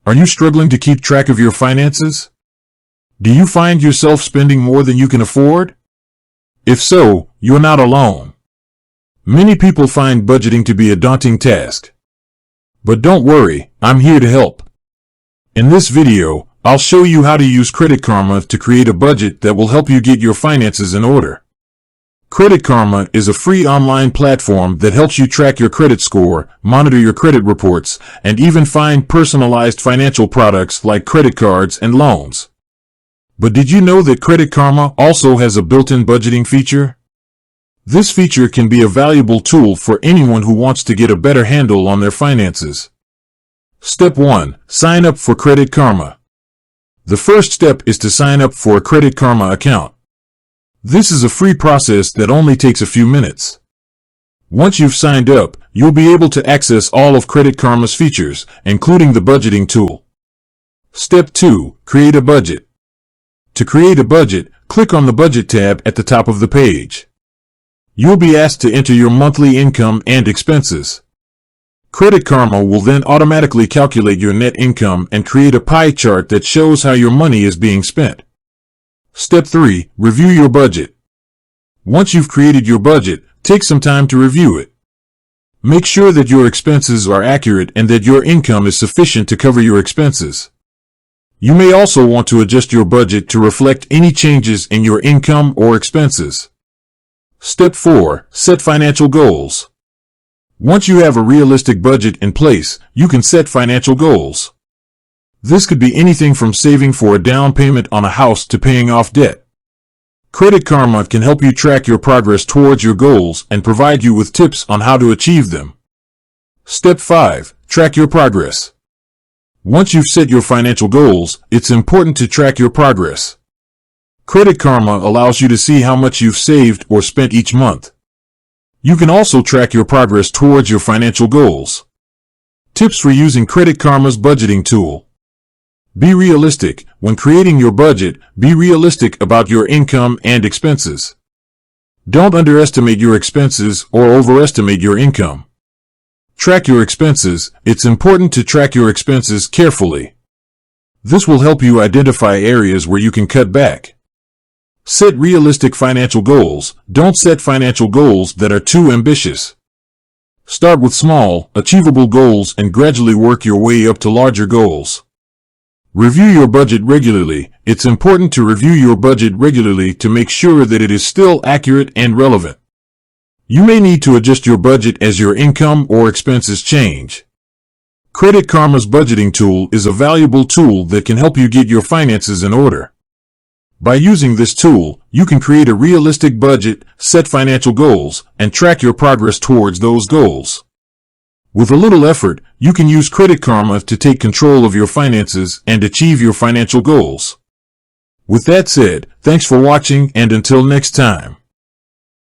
Are you struggling to keep track of your finances? Do you find yourself spending more than you can afford? If so, you're not alone. Many people find budgeting to be a daunting task. But don't worry, I'm here to help. In this video, I'll show you how to use Credit Karma to create a budget that will help you get your finances in order. Credit Karma is a free online platform that helps you track your credit score, monitor your credit reports, and even find personalized financial products like credit cards and loans. But did you know that Credit Karma also has a built-in budgeting feature? This feature can be a valuable tool for anyone who wants to get a better handle on their finances. Step 1. Sign up for Credit Karma. The first step is to sign up for a Credit Karma account. This is a free process that only takes a few minutes. Once you've signed up, you'll be able to access all of Credit Karma's features, including the budgeting tool. Step 2. Create a budget. To create a budget, click on the Budget tab at the top of the page. You'll be asked to enter your monthly income and expenses. Credit Karma will then automatically calculate your net income and create a pie chart that shows how your money is being spent. Step 3. Review your budget. Once you've created your budget, take some time to review it. Make sure that your expenses are accurate and that your income is sufficient to cover your expenses. You may also want to adjust your budget to reflect any changes in your income or expenses. Step 4. Set financial goals. Once you have a realistic budget in place, you can set financial goals. This could be anything from saving for a down payment on a house to paying off debt. Credit Karma can help you track your progress towards your goals and provide you with tips on how to achieve them. Step 5. Track your progress. Once you've set your financial goals, it's important to track your progress. Credit Karma allows you to see how much you've saved or spent each month. You can also track your progress towards your financial goals. Tips for using Credit Karma's budgeting tool. Be realistic. When creating your budget, be realistic about your income and expenses. Don't underestimate your expenses or overestimate your income. Track your expenses. It's important to track your expenses carefully. This will help you identify areas where you can cut back. Set realistic financial goals. Don't set financial goals that are too ambitious. Start with small, achievable goals and gradually work your way up to larger goals. Review your budget regularly. It's important to review your budget regularly to make sure that it is still accurate and relevant. You may need to adjust your budget as your income or expenses change. Credit Karma's budgeting tool is a valuable tool that can help you get your finances in order. By using this tool, you can create a realistic budget, set financial goals, and track your progress towards those goals. With a little effort, you can use Credit Karma to take control of your finances and achieve your financial goals. With that said, thanks for watching and until next time.